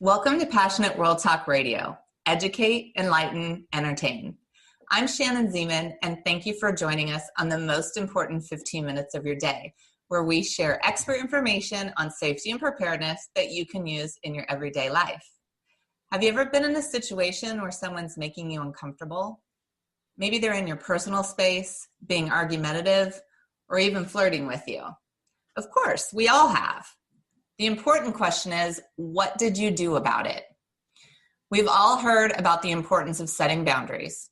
Welcome to Passionate World Talk Radio. Educate, enlighten, entertain. I'm Shannon and thank you for joining us on the most important 15 minutes of your day, where we share expert information on safety and preparedness that you can use in your everyday life. Have you ever been in a situation where someone's making you uncomfortable? Maybe they're in your personal space, being argumentative, or even flirting with you. Of course, we all have. The important question is, what did you do about it? We've all heard about the importance of setting boundaries.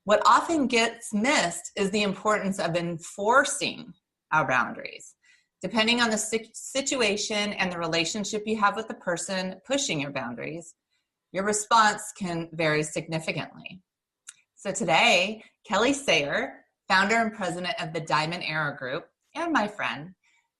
What often gets missed is the importance of enforcing our boundaries. Depending on the situation and the relationship you have with the person pushing your boundaries, your response can vary significantly. So today, Kelly Sayer, founder and president of the Diamond Era Group, and my friend,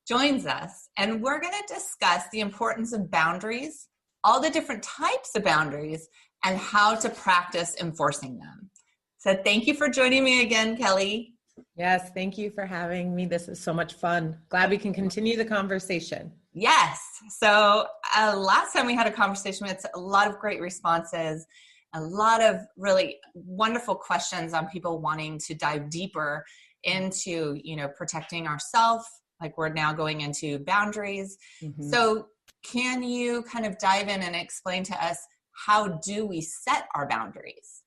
joins us, and we're going to discuss the importance of boundaries, all the different types of boundaries, and how to practice enforcing them. So thank you for joining me again, Kelly. Yes, thank you for having me. This is so much fun. Glad we can continue the conversation. Yes. So last time we had a conversation, we had a lot of great responses, a lot of really wonderful questions on people wanting to dive deeper into, protecting ourselves. Like we're now going into boundaries. Mm-hmm. So can you kind of dive in and explain to us, how do we set our boundaries?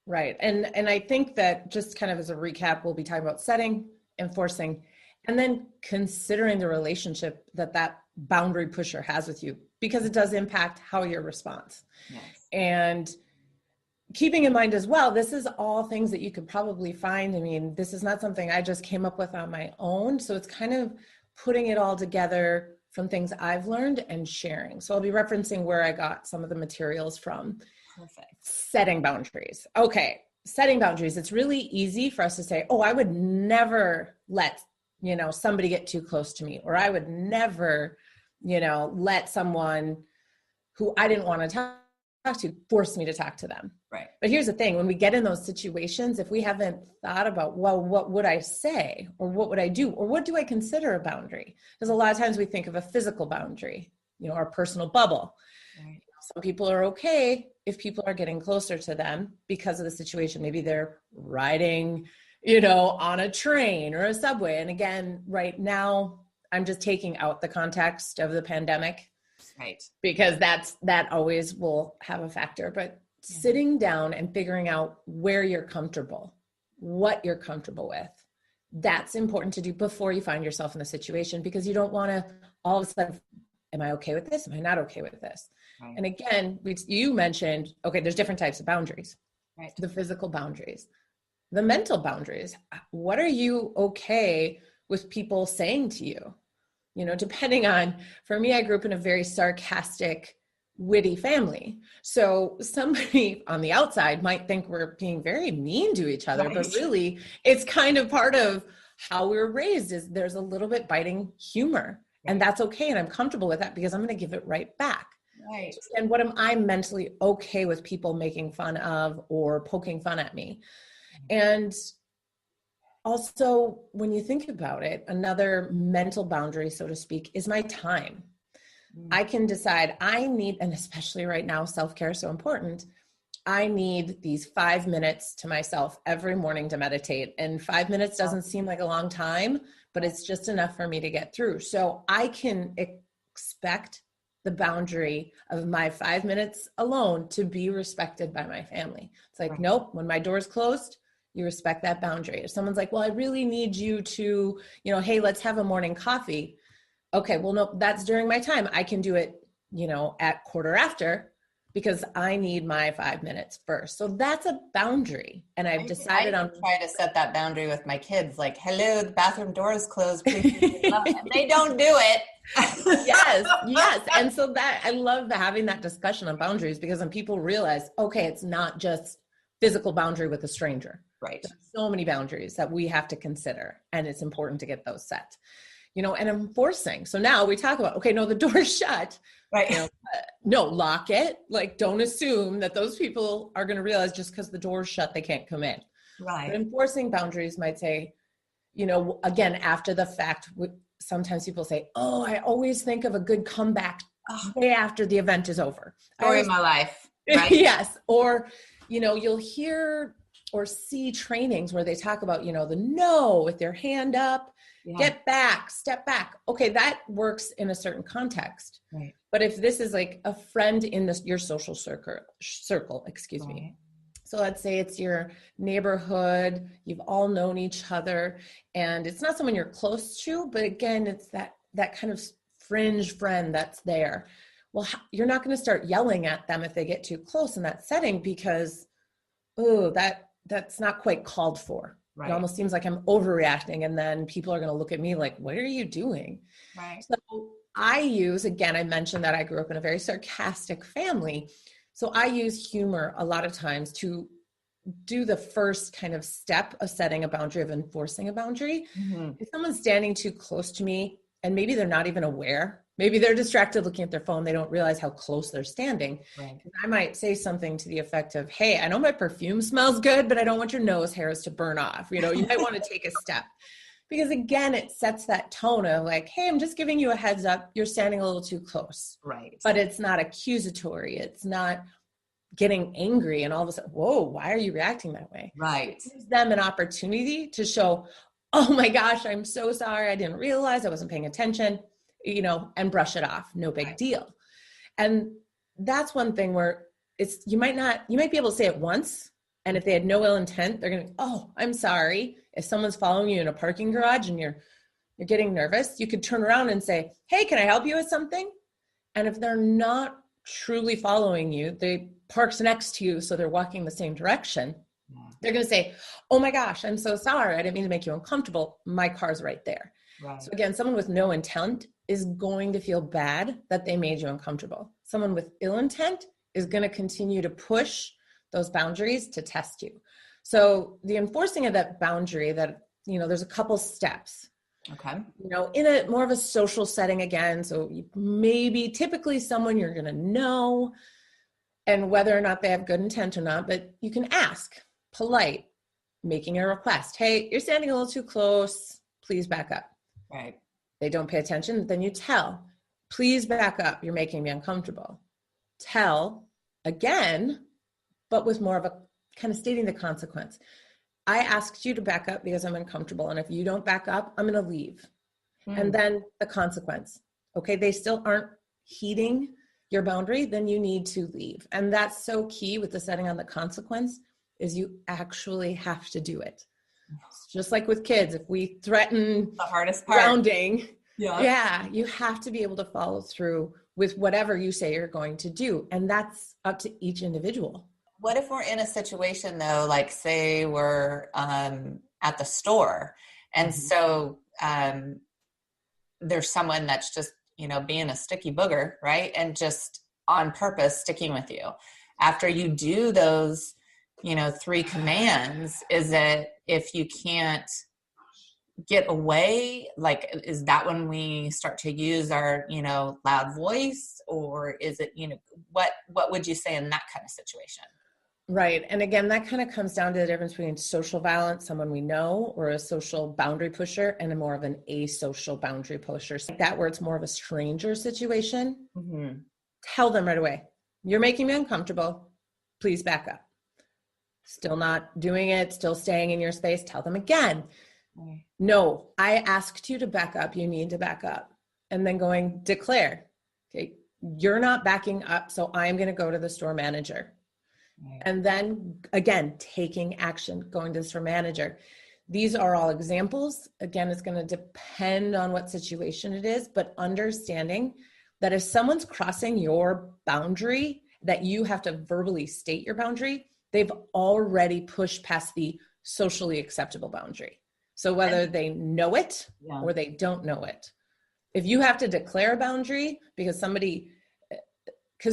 Right. And I think that just kind of as a recap, we'll be talking about setting, enforcing, and then considering the relationship that boundary pusher has with you, because it does impact how your response. Yes. And keeping in mind as well, this is all things that you could probably find. I mean, this is not something I just came up with on my own. So it's kind of putting it all together from things I've learned and sharing. So I'll be referencing where I got some of the materials from. Perfect. Setting boundaries. Okay. Setting boundaries. It's really easy for us to say, oh, I would never let, somebody get too close to me, or I would never, let someone who I didn't want to talk to force me to talk to them. Right. But here's the thing, when we get in those situations, if we haven't thought about, well, what would I say, or what would I do, or what do I consider a boundary? Because a lot of times we think of a physical boundary, our personal bubble. Right. Some people are okay if people are getting closer to them because of the situation. Maybe they're riding, on a train or a subway. And again, right now, I'm just taking out the context of the pandemic. Right. Because that always will have a factor, but sitting down and figuring out where you're comfortable, what you're comfortable with, that's important to do before you find yourself in the situation, because you don't want to all of a sudden, am I okay with this? Am I not okay with this? Right. And again, you mentioned, okay, there's different types of boundaries, right? The physical boundaries, the mental boundaries. What are you okay with people saying to you? Depending on, for me, I grew up in a very sarcastic, witty family. So somebody on the outside might think we're being very mean to each other, right. But really it's kind of part of how we were raised, is there's a little bit biting humor, right. And that's okay. And I'm comfortable with that because I'm going to give it right back. Right. And what am I mentally okay with people making fun of or poking fun at me? And also, when you think about it, another mental boundary, so to speak, is my time. I can decide I need, and especially right now, self-care is so important. I need these 5 minutes to myself every morning to meditate. And 5 minutes doesn't seem like a long time, but it's just enough for me to get through. So I can expect the boundary of my 5 minutes alone to be respected by my family. It's like, right. Nope, when my door's closed, you respect that boundary. If someone's like, well, I really need you to, hey, let's have a morning coffee. Okay, well, no, that's during my time. I can do it, at quarter after, because I need my 5 minutes first. So that's a boundary. And I've decided on try to set that boundary with my kids. Like, hello, the bathroom door is closed. They don't do it. Yes. And so that, I love having that discussion on boundaries, because when people realize, okay, it's not just physical boundary with a stranger. Right. There's so many boundaries that we have to consider, and it's important to get those set, and enforcing. So now we talk about, okay, no, the door's shut, right? No, lock it. Like, don't assume that those people are going to realize just because the door's shut, they can't come in. Right. But enforcing boundaries might say, again, after the fact, sometimes people say, oh, I always think of a good comeback way after the event is over. Story of my life, right? Yes. Or, you'll hear or see trainings where they talk about, the no with your hand up, get back, step back. Okay, that works in a certain context. Right. But if this is like a friend in your social circle, me. So let's say it's your neighborhood, you've all known each other, and it's not someone you're close to, but again, it's that kind of fringe friend that's there. Well, you're not going to start yelling at them if they get too close in that setting because, that's not quite called for. Right. It almost seems like I'm overreacting, and then people are going to look at me like, what are you doing? Right. So I mentioned that I grew up in a very sarcastic family. So I use humor a lot of times to do the first kind of step of setting a boundary, of enforcing a boundary. Mm-hmm. If someone's standing too close to me and maybe they're not even aware, maybe they're distracted looking at their phone, they don't realize how close they're standing. Right. I might say something to the effect of, hey, I know my perfume smells good, but I don't want your nose hairs to burn off. You might want to take a step. Because again, it sets that tone of like, hey, I'm just giving you a heads up. You're standing a little too close. Right. But it's not accusatory. It's not getting angry and all of a sudden, whoa, why are you reacting that way? Right. It gives them an opportunity to show, oh my gosh, I'm so sorry. I didn't realize, I wasn't paying attention, and brush it off. No big deal. And that's one thing where you might be able to say it once. And if they had no ill intent, they're going to, oh, I'm sorry. If someone's following you in a parking garage and you're getting nervous, you could turn around and say, hey, can I help you with something? And if they're not truly following you, they parked next to you, so they're walking the same direction. They're going to say, oh my gosh, I'm so sorry. I didn't mean to make you uncomfortable. My car's right there. Right. So again, someone with no intent is going to feel bad that they made you uncomfortable. Someone with ill intent is going to continue to push those boundaries to test you. So the enforcing of that boundary, that, there's a couple steps. Okay. In a more of a social setting again. So maybe typically someone you're going to know, and whether or not they have good intent or not, but you can ask, polite, making a request. Hey, you're standing a little too close. Please back up. Right. They don't pay attention. Then you tell, please back up. You're making me uncomfortable. Tell again, but with more of a kind of stating the consequence. I asked you to back up because I'm uncomfortable. And if you don't back up, I'm going to leave. And then the consequence. Okay. They still aren't heeding your boundary, then you need to leave. And that's so key with the setting on the consequence, is you actually have to do it. It's just like with kids, if we threaten the hardest part, grounding, you have to be able to follow through with whatever you say you're going to do. And that's up to each individual. What if we're in a situation though, like say we're at the store, and so there's someone that's just, being a sticky booger, right? And just on purpose sticking with you. After you do those, 3 commands, is it, if you can't get away, like, is that when we start to use our, loud voice? Or is it, what would you say in that kind of situation? Right. And again, that kind of comes down to the difference between social violence, someone we know, or a social boundary pusher, and a more of an asocial boundary pusher. So that where it's more of a stranger situation, tell them right away, you're making me uncomfortable. Please back up. Still not doing it, still staying in your space. Tell them again. No, I asked you to back up. You need to back up. And then declare, okay, you're not backing up. So I'm going to go to the store manager. Right. And then again, taking action, going to the store manager. These are all examples. Again, it's going to depend on what situation it is, but understanding that if someone's crossing your boundary, that you have to verbally state your boundary, they've already pushed past the socially acceptable boundary. So whether they know it or they don't know it, if you have to declare a boundary because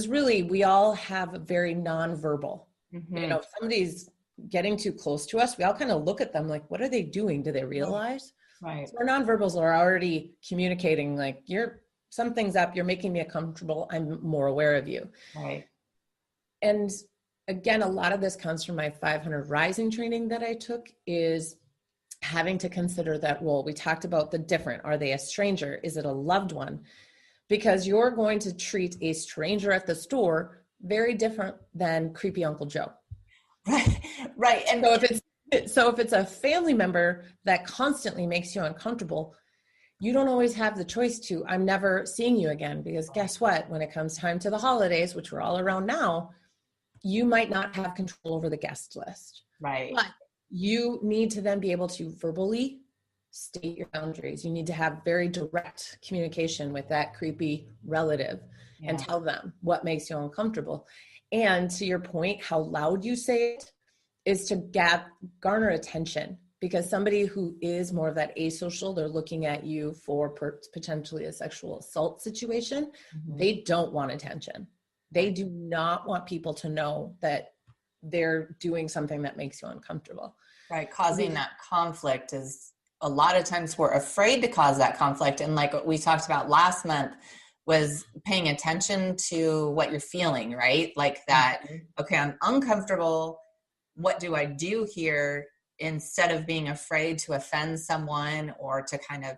really we all have a very nonverbal, if somebody's getting too close to us, we all kind of look at them like, what are they doing? Do they realize? Right. So our nonverbals are already communicating like, something's up, you're making me uncomfortable, I'm more aware of you. Right. And again, a lot of this comes from my 500 Rising training that I took, is having to consider that role. We talked about the different. Are they a stranger? Is it a loved one? because you're going to treat a stranger at the store very different than creepy Uncle Joe. Right. Right. And so if it's a family member that constantly makes you uncomfortable, you don't always have the choice to, I'm never seeing you again, because guess what? When it comes time to the holidays, which we're all around now, you might not have control over the guest list. Right. But you need to then be able to verbally state your boundaries. You need to have very direct communication with that creepy relative and tell them what makes you uncomfortable. And to your point, how loud you say it is to garner attention, because somebody who is more of that asocial, they're looking at you for potentially a sexual assault situation. Mm-hmm. They don't want attention. They do not want people to know that they're doing something that makes you uncomfortable. Right. Causing that conflict is, a lot of times we're afraid to cause that conflict. And like what we talked about last month was paying attention to what you're feeling, right? Like that, okay, I'm uncomfortable. What do I do here? Instead of being afraid to offend someone or to kind of,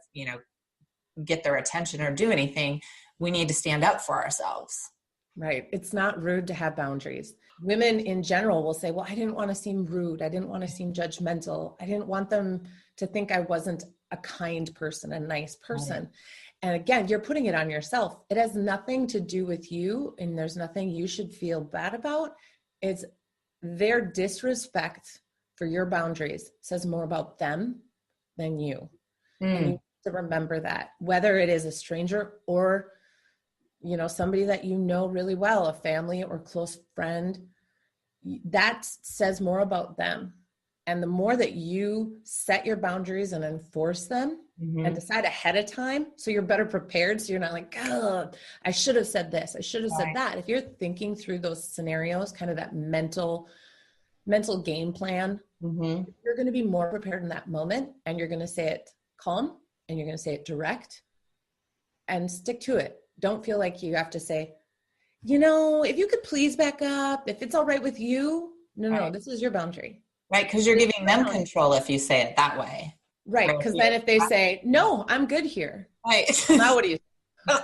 get their attention or do anything, we need to stand up for ourselves. Right. It's not rude to have boundaries. Women in general will say, well, I didn't want to seem rude. I didn't want to seem judgmental. I didn't want them to think I wasn't a kind person, a nice person. Right. And again, you're putting it on yourself. It has nothing to do with you, and there's nothing you should feel bad about. It's their disrespect for your boundaries says more about them than you. And you need to remember that, whether it is a stranger or somebody that you know really well, a family or close friend, that says more about them. And the more that you set your boundaries and enforce them and decide ahead of time, so you're better prepared, so you're not like, oh, I should have said this, I should have said that. If you're thinking through those scenarios, kind of that mental game plan, you're going to be more prepared in that moment, and you're going to say it calm, and you're going to say it direct, and stick to it. Don't feel like you have to say, if you could please back up, if it's all right with you. No, this is your boundary. Right, because you're giving them control if you say it that way. Right, because then if they say, no, I'm good here. Right. Now what do you say?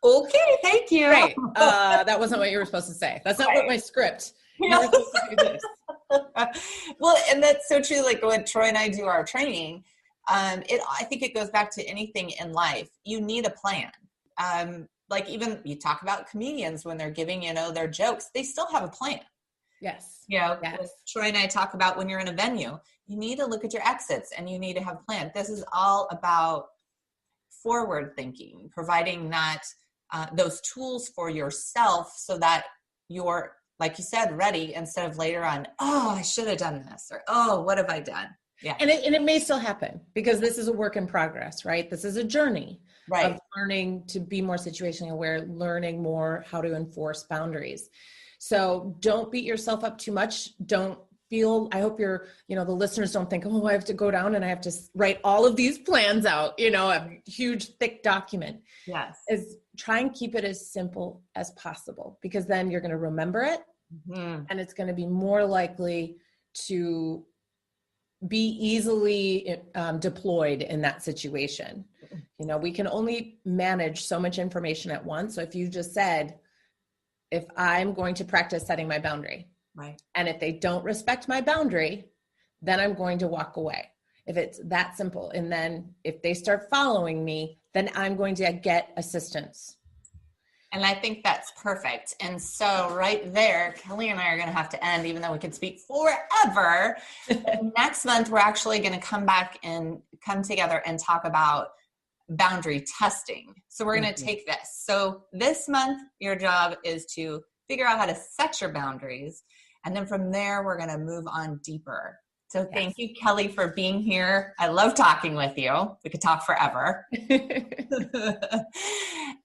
Okay, thank you. Right, that wasn't what you were supposed to say. That's not what my script. You were supposed to do this. Well, and that's so true. Like when Troy and I do our training, I think it goes back to anything in life. You need a plan. Like even you talk about comedians when they're giving, their jokes, they still have a plan. Yes. Yes. Troy and I talk about when you're in a venue, you need to look at your exits and you need to have a plan. This is all about forward thinking, providing that those tools for yourself so that you're, like you said, ready instead of later on, oh, I should have done this, or, oh, what have I done? Yeah. And it may still happen, because this is a work in progress, right? This is a journey of learning to be more situationally aware, learning more how to enforce boundaries. So don't beat yourself up too much. Don't feel, I hope the listeners don't think, oh, I have to go down and I have to write all of these plans out, a huge, thick document. Yes. Is try and keep it as simple as possible, because then you're going to remember it and it's going to be more likely to be easily deployed in that situation. We can only manage so much information at once. So if you just said, if I'm going to practice setting my boundary, right, and if they don't respect my boundary, then I'm going to walk away. If it's that simple. And then if they start following me, then I'm going to get assistance. And I think that's perfect. And so right there, Kelly and I are going to have to end, even though we could speak forever. Next month, we're actually going to come together and talk about boundary testing. So we're going to take this. So this month, your job is to figure out how to set your boundaries. And then from there, we're going to move on deeper. So thank you, Kelly, for being here. I love talking with you. We could talk forever.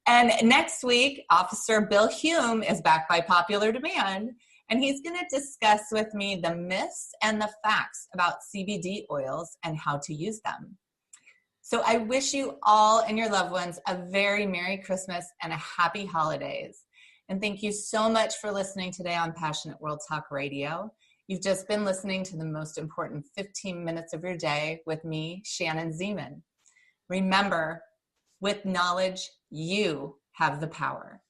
And next week, Officer Bill Hume is back by popular demand, and he's going to discuss with me the myths and the facts about CBD oils and how to use them. So I wish you all and your loved ones a very Merry Christmas and a Happy Holidays. And thank you so much for listening today on Passionate World Talk Radio. You've just been listening to the most important 15 minutes of your day with me, Shannon Zeman. Remember, With knowledge, you have the power.